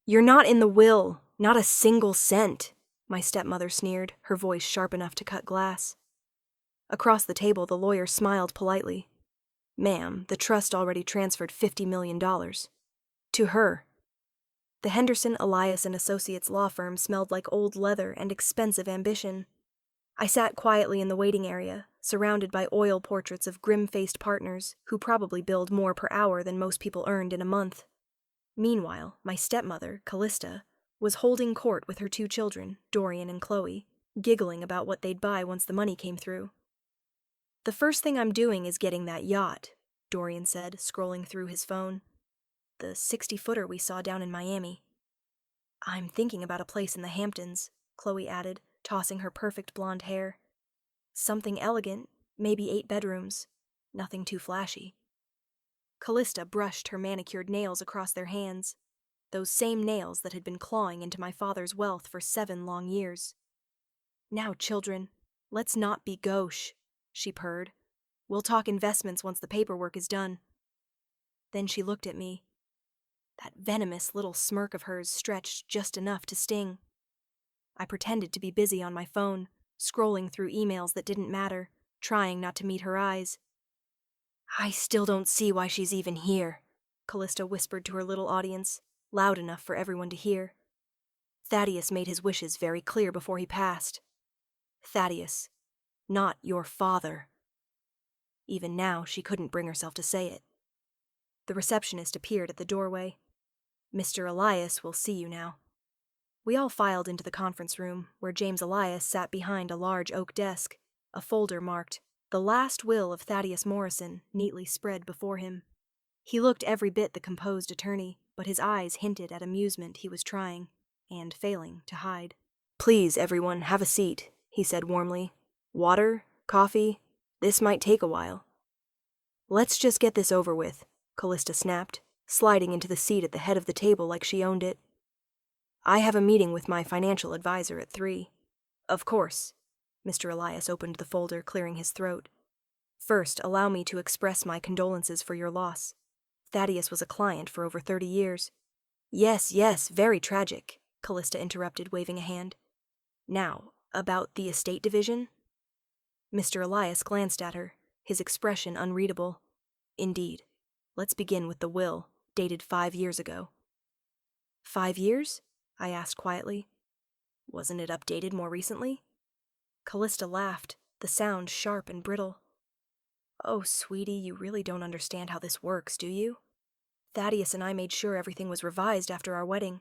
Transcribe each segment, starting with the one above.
You're not in the will, not a single cent, my stepmother sneered, her voice sharp enough to cut glass. Across the table, the lawyer smiled politely. Ma'am, the trust already transferred $50 million. To her. The Henderson, Elias & Associates law firm smelled like old leather and expensive ambition. I sat quietly in the waiting area, surrounded by oil portraits of grim-faced partners who probably billed more per hour than most people earned in a month. Meanwhile, my stepmother, Callista, was holding court with her two children, Dorian and Chloe, giggling about what they'd buy once the money came through. The first thing I'm doing is getting that yacht, Dorian said, scrolling through his phone. The 60-footer we saw down in Miami. I'm thinking about a place in the Hamptons, Chloe added, tossing her perfect blonde hair. Something elegant, maybe 8 bedrooms. Nothing too flashy. Callista brushed her manicured nails across their hands, those same nails that had been clawing into my father's wealth for 7 long years. Now, children, let's not be gauche, she purred. We'll talk investments once the paperwork is done. Then she looked at me. That venomous little smirk of hers stretched just enough to sting. I pretended to be busy on my phone, scrolling through emails that didn't matter, trying not to meet her eyes. I still don't see why she's even here, Callista whispered to her little audience, loud enough for everyone to hear. Thaddeus made his wishes very clear before he passed. Thaddeus, not your father. Even now, she couldn't bring herself to say it. The receptionist appeared at the doorway. Mr. Elias will see you now. We all filed into the conference room, where James Elias sat behind a large oak desk, a folder marked, "The Last Will of Thaddeus Morrison," neatly spread before him. He looked every bit the composed attorney, but his eyes hinted at amusement he was trying, and failing, to hide. "Please, everyone, have a seat," he said warmly. "Water? Coffee? This might take a while." "Let's just get this over with," Callista snapped, sliding into the seat at the head of the table like she owned it. "I have a meeting with my financial advisor at 3. Of course." Mr. Elias opened the folder, clearing his throat. "First, allow me to express my condolences for your loss. Thaddeus was a client for over 30 years. Yes, very tragic," Callista interrupted, waving a hand. "Now, about the estate division?" Mr. Elias glanced at her, his expression unreadable. "Indeed. Let's begin with the will, dated 5 years ago." 5 years? I asked quietly. Wasn't it updated more recently? Callista laughed, the sound sharp and brittle. "Oh, sweetie, you really don't understand how this works, do you? Thaddeus and I made sure everything was revised after our wedding.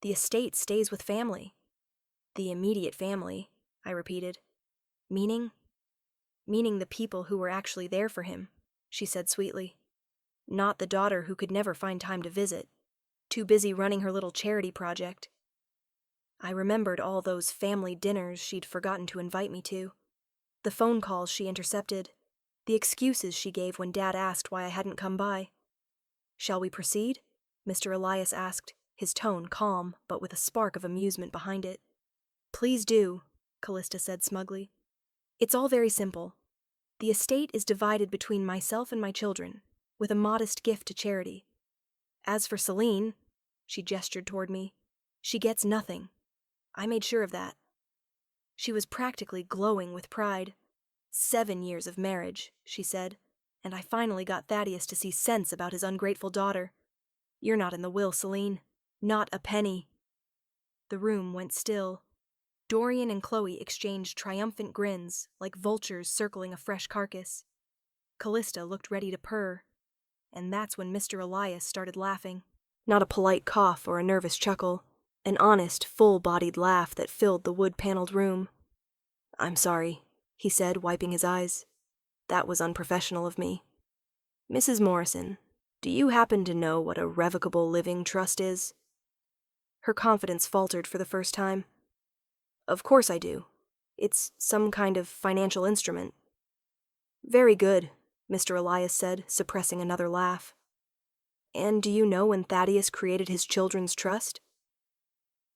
The estate stays with family." "The immediate family," I repeated. "Meaning?" "Meaning the people who were actually there for him," she said sweetly. "Not the daughter who could never find time to visit, too busy running her little charity project." I remembered all those family dinners she'd forgotten to invite me to, the phone calls she intercepted, the excuses she gave when Dad asked why I hadn't come by. "Shall we proceed?" Mr. Elias asked, his tone calm, but with a spark of amusement behind it. "Please do," Callista said smugly. "It's all very simple. The estate is divided between myself and my children, with a modest gift to charity. As for Celine," she gestured toward me, "she gets nothing. I made sure of that." She was practically glowing with pride. 7 years of marriage, she said, and I finally got Thaddeus to see sense about his ungrateful daughter. "You're not in the will, Celine. Not a penny." The room went still. Dorian and Chloe exchanged triumphant grins, like vultures circling a fresh carcass. Callista looked ready to purr, and that's when Mr. Elias started laughing. Not a polite cough or a nervous chuckle, an honest, full-bodied laugh that filled the wood-paneled room. "I'm sorry," he said, wiping his eyes. "That was unprofessional of me. Mrs. Morrison, do you happen to know what a revocable living trust is?" Her confidence faltered for the first time. "Of course I do. It's some kind of financial instrument." "Very good," Mr. Elias said, suppressing another laugh. "And do you know when Thaddeus created his children's trust?"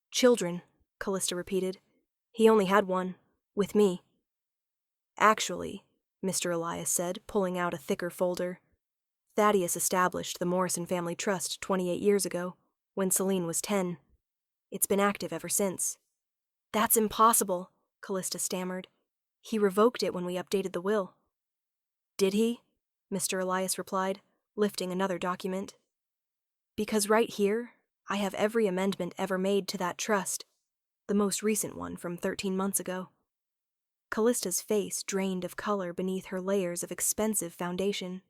"Children," Callista repeated. "He only had one, with me." "Actually," Mr. Elias said, pulling out a thicker folder, "Thaddeus established the Morrison Family Trust 28 years ago, when Celine was 10. It's been active ever since. That's impossible, Callista stammered. He revoked it when we updated the will. Did he? Mr. Elias replied, lifting another document. Because right here, I have every amendment ever made to that trust, the most recent one from 13 months ago. Callista's face drained of color beneath her layers of expensive foundation.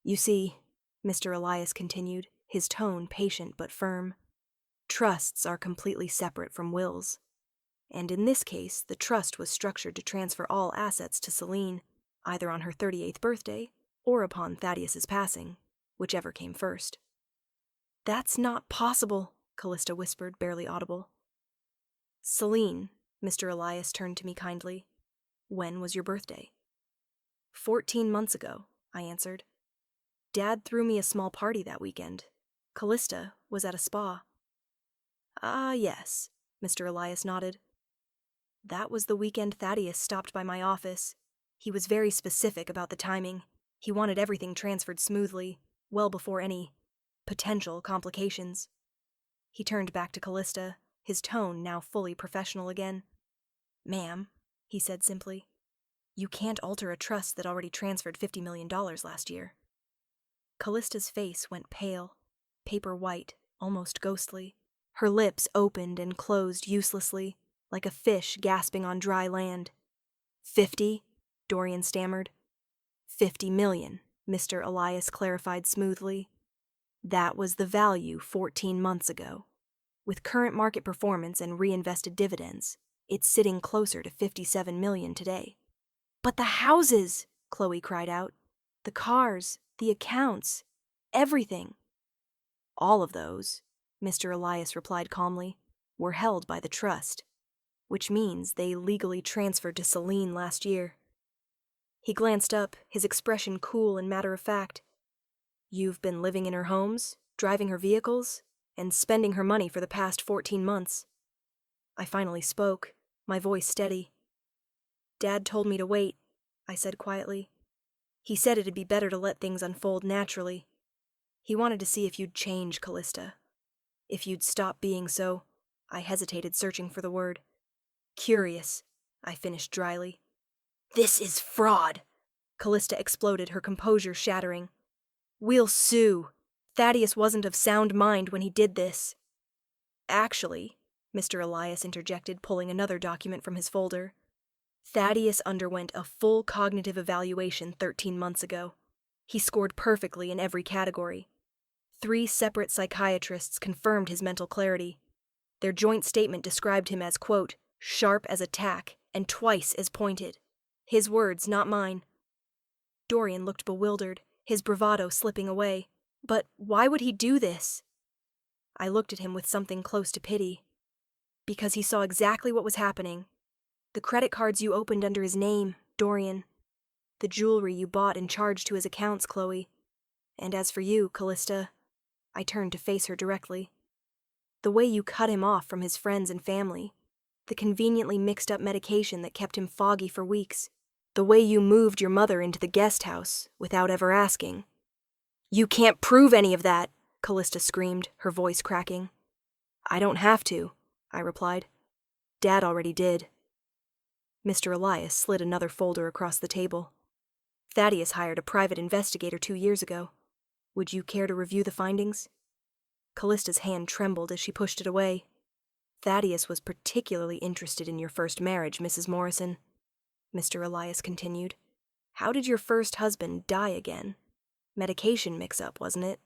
You see, Mr. Elias continued, his tone patient but firm, trusts are completely separate from wills. And in this case, the trust was structured to transfer all assets to Celine, either on her 38th birthday or upon Thaddeus's passing, whichever came first. That's not possible, Callista whispered, barely audible. Celine, Mr. Elias turned to me kindly. When was your birthday? 14 months ago, I answered. Dad threw me a small party that weekend. Callista was at a spa. Ah, yes, Mr. Elias nodded. That was the weekend Thaddeus stopped by my office. He was very specific about the timing. He wanted everything transferred smoothly, well before any potential complications. He turned back to Callista, his tone now fully professional again. Ma'am, he said simply, you can't alter a trust that already transferred $50 million last year. Callista's face went pale, paper white, almost ghostly. Her lips opened and closed uselessly, like a fish gasping on dry land. 50? Dorian stammered. 50 million, Mr. Elias clarified smoothly. That was the value 14 months ago. With current market performance and reinvested dividends, it's sitting closer to 57 million today. But the houses, Chloe cried out. The cars, the accounts, everything. All of those, Mr. Elias replied calmly, were held by the trust, which means they legally transferred to Celine last year. He glanced up, his expression cool and matter-of-fact. You've been living in her homes, driving her vehicles, and spending her money for the past 14 months. I finally spoke, my voice steady. Dad told me to wait, I said quietly. He said it'd be better to let things unfold naturally. He wanted to see if you'd change, Callista. If you'd stop being so, I hesitated, searching for the word. Curious, I finished dryly. This is fraud, Callista exploded, her composure shattering. We'll sue. Thaddeus wasn't of sound mind when he did this. Actually, Mr. Elias interjected, pulling another document from his folder. Thaddeus underwent a full cognitive evaluation 13 months ago. He scored perfectly in every category. 3 separate psychiatrists confirmed his mental clarity. Their joint statement described him as, quote, sharp as a tack and twice as pointed. His words, not mine. Dorian looked bewildered, his bravado slipping away. But why would he do this? I looked at him with something close to pity. Because he saw exactly what was happening. The credit cards you opened under his name, Dorian. The jewelry you bought and charged to his accounts, Chloe. And as for you, Callista, I turned to face her directly. The way you cut him off from his friends and family. The conveniently mixed-up medication that kept him foggy for weeks. The way you moved your mother into the guest house without ever asking. You can't prove any of that, Callista screamed, her voice cracking. I don't have to, I replied. Dad already did. Mr. Elias slid another folder across the table. Thaddeus hired a private investigator 2 years ago. Would you care to review the findings? Callista's hand trembled as she pushed it away. Thaddeus was particularly interested in your first marriage, Mrs. Morrison. Mr. Elias continued. How did your first husband die again? Medication mix-up, wasn't it?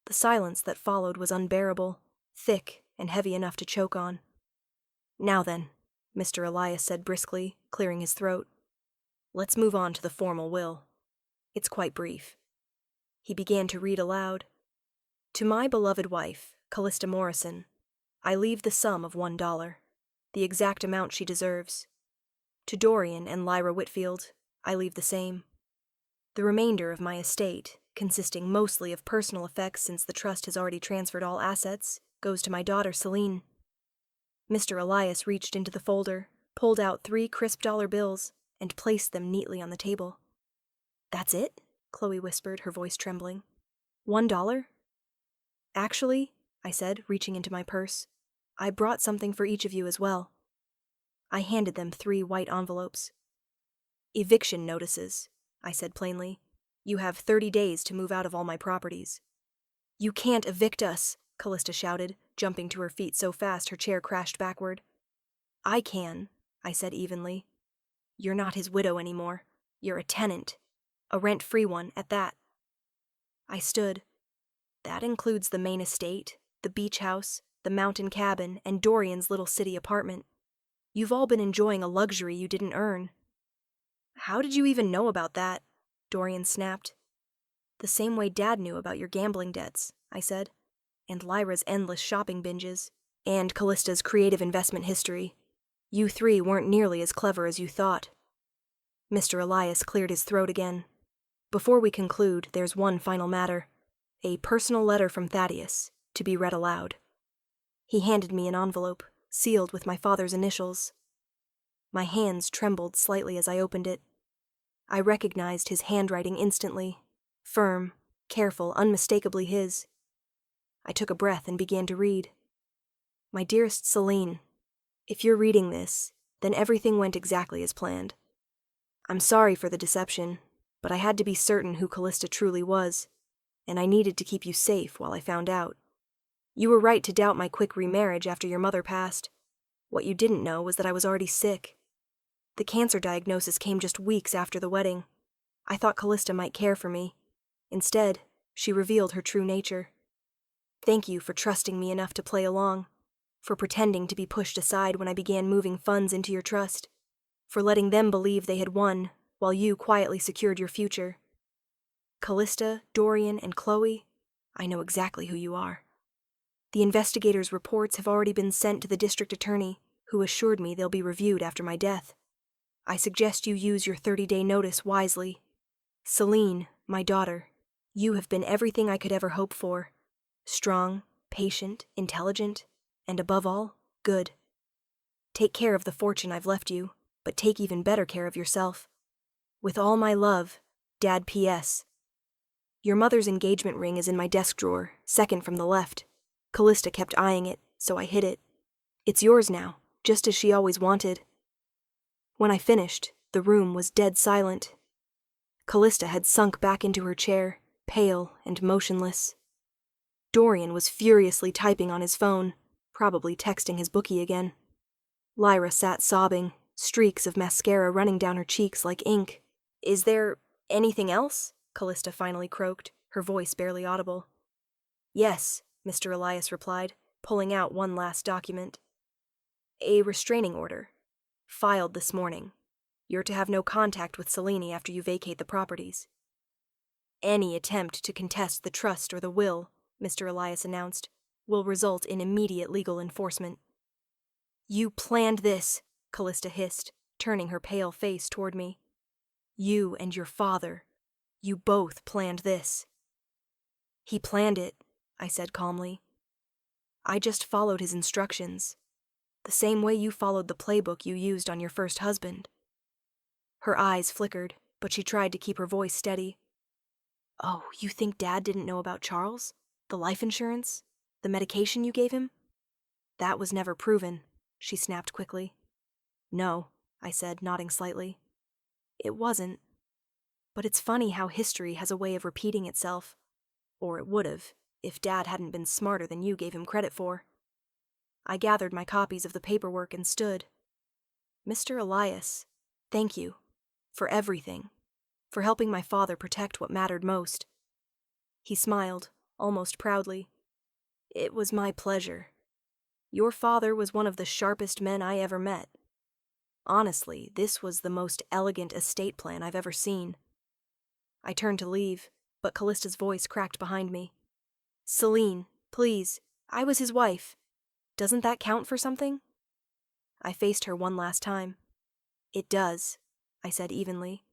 The silence that followed was unbearable, thick and heavy enough to choke on. Now then, Mr. Elias said briskly, clearing his throat. Let's move on to the formal will. It's quite brief. He began to read aloud. To my beloved wife, Callista Morrison, I leave the sum of $1, the exact amount she deserves. To Dorian and Lyra Whitfield, I leave the same. The remainder of my estate, consisting mostly of personal effects since the trust has already transferred all assets, goes to my daughter Celine. Mr. Elias reached into the folder, pulled out 3 crisp dollar bills, and placed them neatly on the table. That's it? Chloe whispered, her voice trembling. $1? Actually, I said, reaching into my purse, I brought something for each of you as well. I handed them 3 white envelopes. Eviction notices, I said plainly. You have 30 days to move out of all my properties. You can't evict us, Callista shouted, jumping to her feet so fast her chair crashed backward. I can, I said evenly. You're not his widow anymore. You're a tenant. A rent-free one, at that. I stood. That includes the main estate, the beach house, the mountain cabin, and Dorian's little city apartment. You've all been enjoying a luxury you didn't earn. How did you even know about that? Dorian snapped. The same way Dad knew about your gambling debts, I said, and Lyra's endless shopping binges, and Callista's creative investment history. You 3 weren't nearly as clever as you thought. Mr. Elias cleared his throat again. Before we conclude, there's one final matter. A personal letter from Thaddeus, to be read aloud. He handed me an envelope, sealed with my father's initials. My hands trembled slightly as I opened it. I recognized his handwriting instantly. Firm, careful, unmistakably his. I took a breath and began to read. My dearest Celine, if you're reading this, then everything went exactly as planned. I'm sorry for the deception, but I had to be certain who Callista truly was, and I needed to keep you safe while I found out. You were right to doubt my quick remarriage after your mother passed. What you didn't know was that I was already sick. The cancer diagnosis came just weeks after the wedding. I thought Callista might care for me. Instead, she revealed her true nature. Thank you for trusting me enough to play along, for pretending to be pushed aside when I began moving funds into your trust, for letting them believe they had won while you quietly secured your future. Callista, Dorian, and Chloe, I know exactly who you are. The investigators' reports have already been sent to the district attorney, who assured me they'll be reviewed after my death. I suggest you use your 30-day notice wisely. Celine, my daughter, you have been everything I could ever hope for. Strong, patient, intelligent, and above all, good. Take care of the fortune I've left you, but take even better care of yourself. With all my love, Dad P.S. Your mother's engagement ring is in my desk drawer, second from the left. Callista kept eyeing it, so I hid it. It's yours now, just as she always wanted. When I finished, the room was dead silent. Callista had sunk back into her chair, pale and motionless. Dorian was furiously typing on his phone, probably texting his bookie again. Lyra sat sobbing, streaks of mascara running down her cheeks like ink. Is there anything else? Callista finally croaked, her voice barely audible. Yes, Mr. Elias replied, pulling out one last document. A restraining order. Filed this morning. You're to have no contact with Selene after you vacate the properties. Any attempt to contest the trust or the will, Mr. Elias announced, will result in immediate legal enforcement. You planned this, Callista hissed, turning her pale face toward me. You and your father. You both planned this. He planned it, I said calmly. I just followed his instructions, the same way you followed the playbook you used on your first husband. Her eyes flickered, but she tried to keep her voice steady. Oh, you think Dad didn't know about Charles? The life insurance? The medication you gave him? That was never proven, she snapped quickly. No, I said, nodding slightly. It wasn't. But it's funny how history has a way of repeating itself. Or it would have, if Dad hadn't been smarter than you gave him credit for. I gathered my copies of the paperwork and stood. Mr. Elias, thank you. For everything. For helping my father protect what mattered most. He smiled, almost proudly. It was my pleasure. Your father was one of the sharpest men I ever met. Honestly, this was the most elegant estate plan I've ever seen. I turned to leave, but Callista's voice cracked behind me. Celine, please, I was his wife. Doesn't that count for something? I faced her one last time. It does, I said evenly.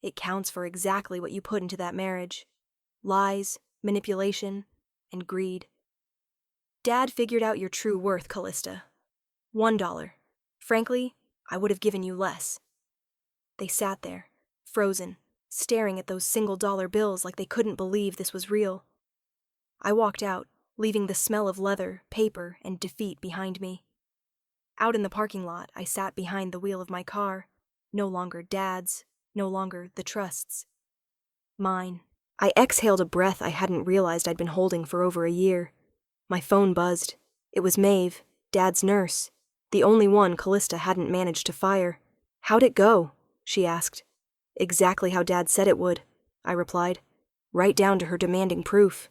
It counts for exactly what you put into that marriage. Lies, manipulation, and greed. Dad figured out your true worth, Callista. $1. Frankly, I would have given you less. They sat there, frozen, staring at those single-dollar bills like they couldn't believe this was real. I walked out, leaving the smell of leather, paper, and defeat behind me. Out in the parking lot, I sat behind the wheel of my car, no longer Dad's, no longer the Trust's. Mine. I exhaled a breath I hadn't realized I'd been holding for over a year. My phone buzzed. It was Maeve, Dad's nurse, the only one Callista hadn't managed to fire. "How'd it go?" she asked. "Exactly how Dad said it would," I replied, right down to her demanding proof.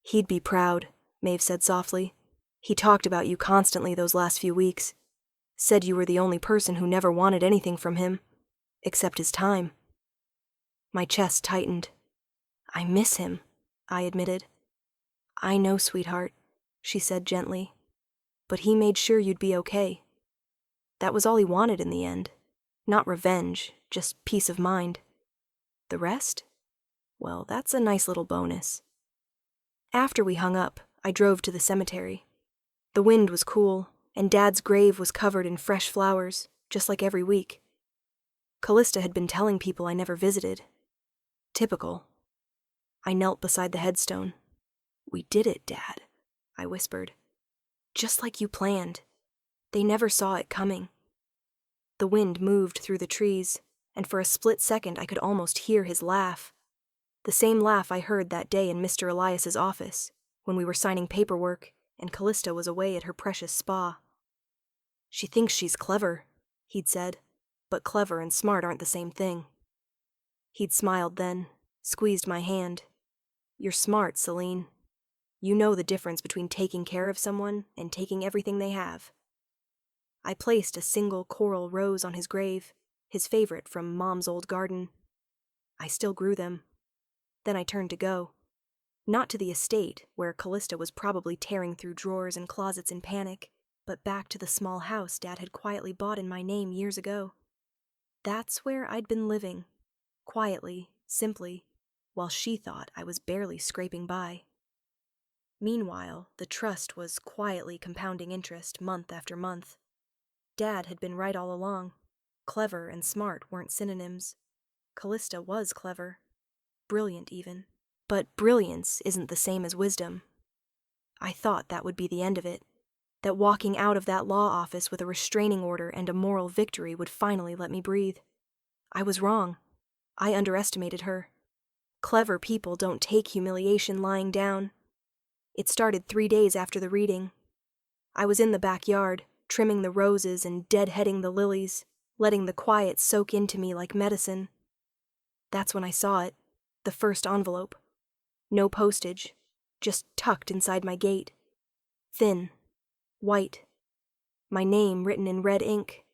"He'd be proud," Maeve said softly. "He talked about you constantly those last few weeks. Said you were the only person who never wanted anything from him, except his time." My chest tightened. "I miss him," I admitted. "I know, sweetheart," she said gently. "But he made sure you'd be okay. That was all he wanted in the end. Not revenge, just peace of mind. The rest? Well, that's a nice little bonus." After we hung up, I drove to the cemetery. The wind was cool, and Dad's grave was covered in fresh flowers, just like every week. Callista had been telling people I never visited. Typical. I knelt beside the headstone. "We did it, Dad," I whispered. "Just like you planned. They never saw it coming." The wind moved through the trees, and for a split second I could almost hear his laugh. The same laugh I heard that day in Mr. Elias's office, when we were signing paperwork and Callista was away at her precious spa. "She thinks she's clever," he'd said, "but clever and smart aren't the same thing." He'd smiled then, squeezed my hand. "You're smart, Celine. You know the difference between taking care of someone and taking everything they have." I placed a single coral rose on his grave, his favorite from Mom's old garden. I still grew them. Then I turned to go. Not to the estate, where Callista was probably tearing through drawers and closets in panic, but back to the small house Dad had quietly bought in my name years ago. That's where I'd been living, quietly, simply, while she thought I was barely scraping by. Meanwhile, the trust was quietly compounding interest month after month. Dad had been right all along. Clever and smart weren't synonyms. Callista was clever. Brilliant, even. But brilliance isn't the same as wisdom. I thought that would be the end of it, that walking out of that law office with a restraining order and a moral victory would finally let me breathe. I was wrong. I underestimated her. Clever people don't take humiliation lying down. It started 3 days after the reading. I was in the backyard, trimming the roses and deadheading the lilies, letting the quiet soak into me like medicine. That's when I saw it, the first envelope. No postage, just tucked inside my gate. Thin, white, my name written in red ink.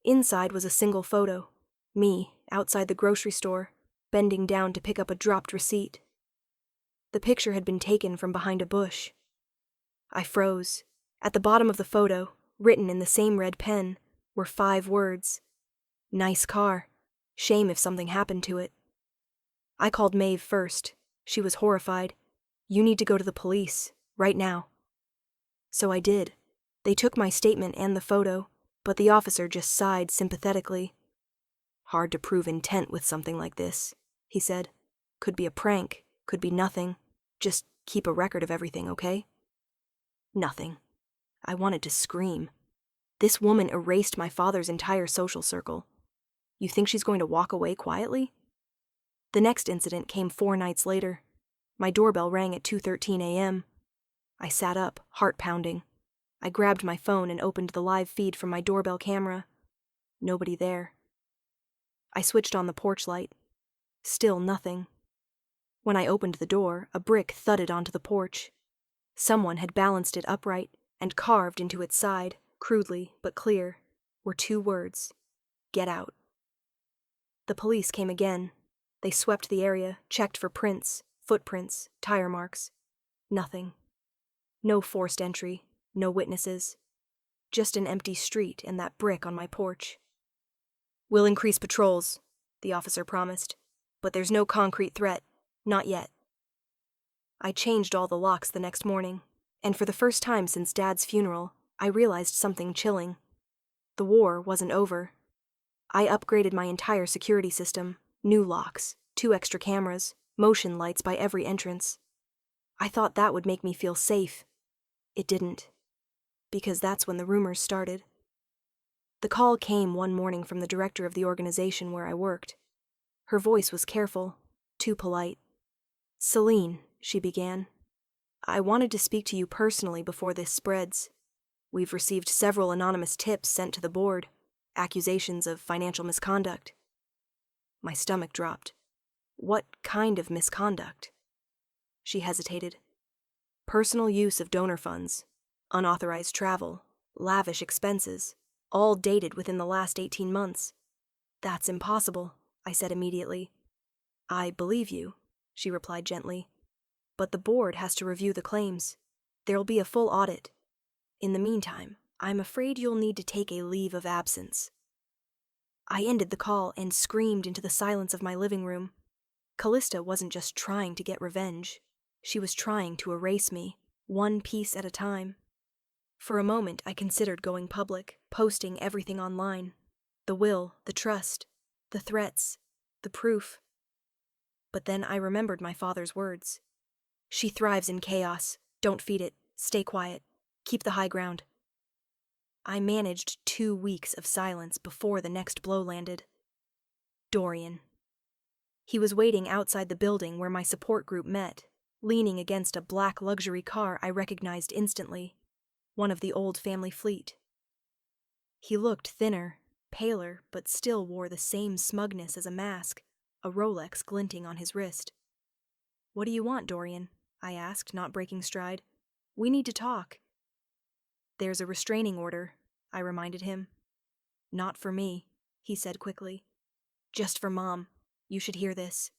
Inside was a single photo, me outside the grocery store, bending down to pick up a dropped receipt. The picture had been taken from behind a bush. I froze. At the bottom of the photo, written in the same red pen, were 5 words. "Nice car. Shame if something happened to it." I called Maeve first. She was horrified. "You need to go to the police, right now." So I did. They took my statement and the photo, but the officer just sighed sympathetically. "Hard to prove intent with something like this," he said. "Could be a prank, could be nothing. Just keep a record of everything, okay?" Nothing. I wanted to scream. This woman erased my father's entire social circle. You think she's going to walk away quietly? The next incident came 4 nights later. My doorbell rang at 2:13 a.m. I sat up, heart pounding. I grabbed my phone and opened the live feed from my doorbell camera. Nobody there. I switched on the porch light. Still nothing. When I opened the door, a brick thudded onto the porch. Someone had balanced it upright, and carved into its side, crudely but clear, were 2 words: "Get out." The police came again. They swept the area, checked for prints, footprints, tire marks. Nothing. No forced entry, no witnesses. Just an empty street and that brick on my porch. "We'll increase patrols," the officer promised, "but there's no concrete threat. Not yet." I changed all the locks the next morning, and for the first time since Dad's funeral, I realized something chilling. The war wasn't over. I upgraded my entire security system, new locks, 2 extra cameras, motion lights by every entrance. I thought that would make me feel safe. It didn't, because that's when the rumors started. The call came one morning from the director of the organization where I worked. Her voice was careful, too polite. "Celine," she began, "I wanted to speak to you personally before this spreads. We've received several anonymous tips sent to the board, accusations of financial misconduct." My stomach dropped. What kind of misconduct? She hesitated. "Personal use of donor funds, unauthorized travel, lavish expenses, all dated within the last 18 months. "That's impossible," I said immediately. "I believe you," she replied gently. "But the board has to review the claims. There'll be a full audit. In the meantime, I'm afraid you'll need to take a leave of absence." I ended the call and screamed into the silence of my living room. Callista wasn't just trying to get revenge. She was trying to erase me, one piece at a time. For a moment, I considered going public, posting everything online. The will, the trust, the threats, the proof. But then I remembered my father's words. "She thrives in chaos. Don't feed it. Stay quiet. Keep the high ground." I managed 2 weeks of silence before the next blow landed. Dorian. He was waiting outside the building where my support group met, leaning against a black luxury car I recognized instantly, one of the old family fleet. He looked thinner, paler, but still wore the same smugness as a mask, a Rolex glinting on his wrist. "What do you want, Dorian?" I asked, not breaking stride. "We need to talk." "There's a restraining order," I reminded him. "Not for me," he said quickly. "Just for Mom. You should hear this."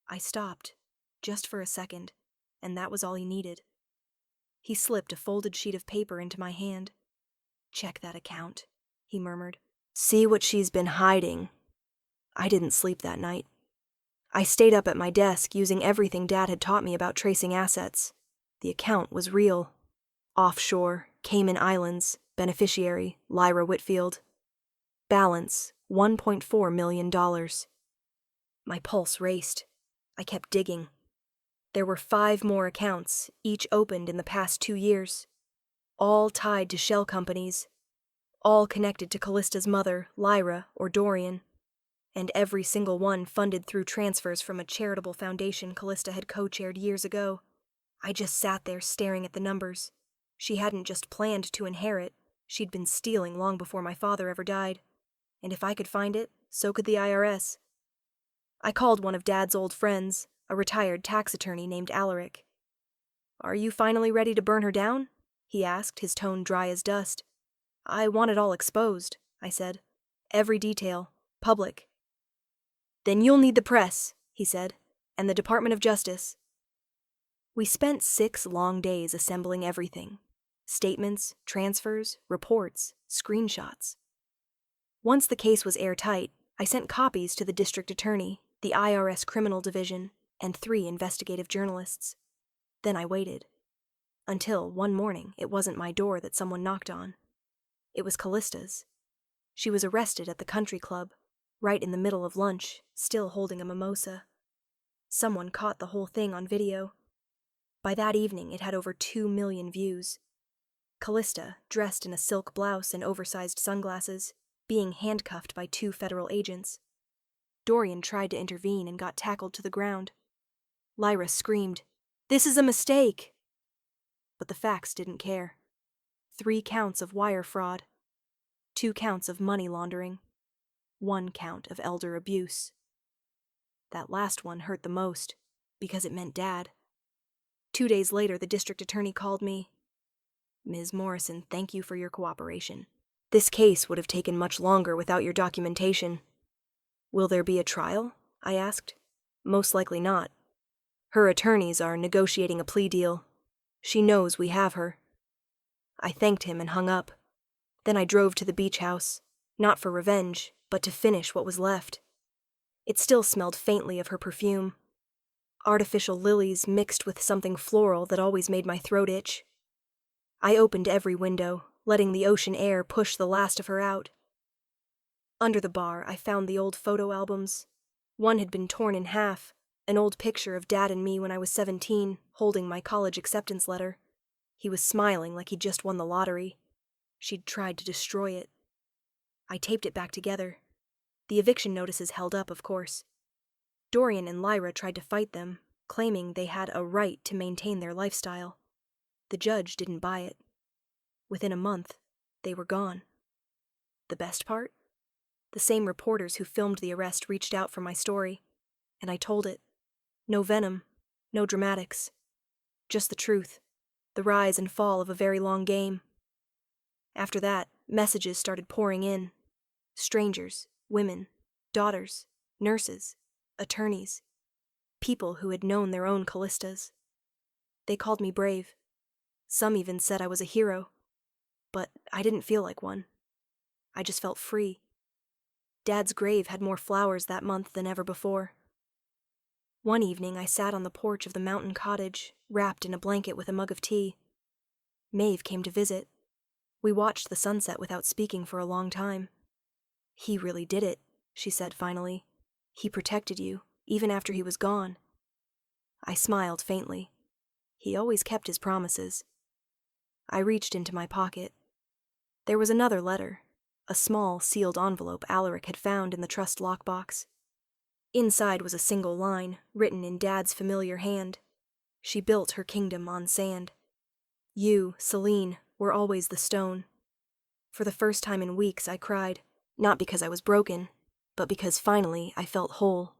I stopped, just for a second, and that was all he needed. He slipped a folded sheet of paper into my hand. "Check that account," he murmured. "See what she's been hiding." I didn't sleep that night. I stayed up at my desk using everything Dad had taught me about tracing assets. The account was real. Offshore, Cayman Islands, beneficiary, Lyra Whitfield. Balance, $1.4 million. My pulse raced. I kept digging. There were 5 more accounts, each opened in the past 2 years. All tied to shell companies. All connected to Callista's mother, Lyra, or Dorian. And every single one funded through transfers from a charitable foundation Callista had co-chaired years ago. I just sat there staring at the numbers. She hadn't just planned to inherit, she'd been stealing long before my father ever died. And if I could find it, so could the IRS. I called one of Dad's old friends, a retired tax attorney named Alaric. "Are you finally ready to burn her down?" he asked, his tone dry as dust. "I want it all exposed," I said. "Every detail. Public." "Then you'll need the press," he said, "and the Department of Justice." We spent 6 long days assembling everything. Statements, transfers, reports, screenshots. Once the case was airtight, I sent copies to the district attorney, the IRS criminal division, and 3 investigative journalists. Then I waited. Until, one morning, it wasn't my door that someone knocked on. It was Callista's. She was arrested at the country club, right in the middle of lunch, still holding a mimosa. Someone caught the whole thing on video. By that evening, it had over 2 million views. Callista, dressed in a silk blouse and oversized sunglasses, being handcuffed by 2 federal agents. Dorian tried to intervene and got tackled to the ground. Lyra screamed, "This is a mistake!" But the facts didn't care. 3 counts of wire fraud. 2 counts of money laundering. 1 count of elder abuse. That last one hurt the most, because it meant Dad. 2 days later, the district attorney called me. "Ms. Morrison, thank you for your cooperation. This case would have taken much longer without your documentation." "Will there be a trial?" I asked. "Most likely not. Her attorneys are negotiating a plea deal. She knows we have her." I thanked him and hung up. Then I drove to the beach house, not for revenge, but to finish what was left. It still smelled faintly of her perfume. Artificial lilies mixed with something floral that always made my throat itch. I opened every window, letting the ocean air push the last of her out. Under the bar, I found the old photo albums. One had been torn in half, An old picture of Dad and me when I was 17, holding my college acceptance letter. He was smiling like he'd just won the lottery. She'd tried to destroy it. I taped it back together. The eviction notices held up, of course. Dorian and Lyra tried to fight them, claiming they had a right to maintain their lifestyle. The judge didn't buy it. Within a month, they were gone. The best part? The same reporters who filmed the arrest reached out for my story, and I told it. No venom, no dramatics. Just the truth, the rise and fall of a very long game. After that, messages started pouring in. Strangers, women, daughters, nurses, attorneys, people who had known their own Callistas. They called me brave. Some even said I was a hero. But I didn't feel like one. I just felt free. Dad's grave had more flowers that month than ever before. One evening I sat on the porch of the mountain cottage, wrapped in a blanket with a mug of tea. Maeve came to visit. We watched the sunset without speaking for a long time. "He really did it," she said finally. "He protected you, even after he was gone." I smiled faintly. He always kept his promises. I reached into my pocket. There was another letter, a small, sealed envelope Alaric had found in the trust lockbox. Inside was a single line, written in Dad's familiar hand. She built her kingdom on sand. You, Celine, were always the stone. For the first time in weeks I cried, not because I was broken, but because finally I felt whole.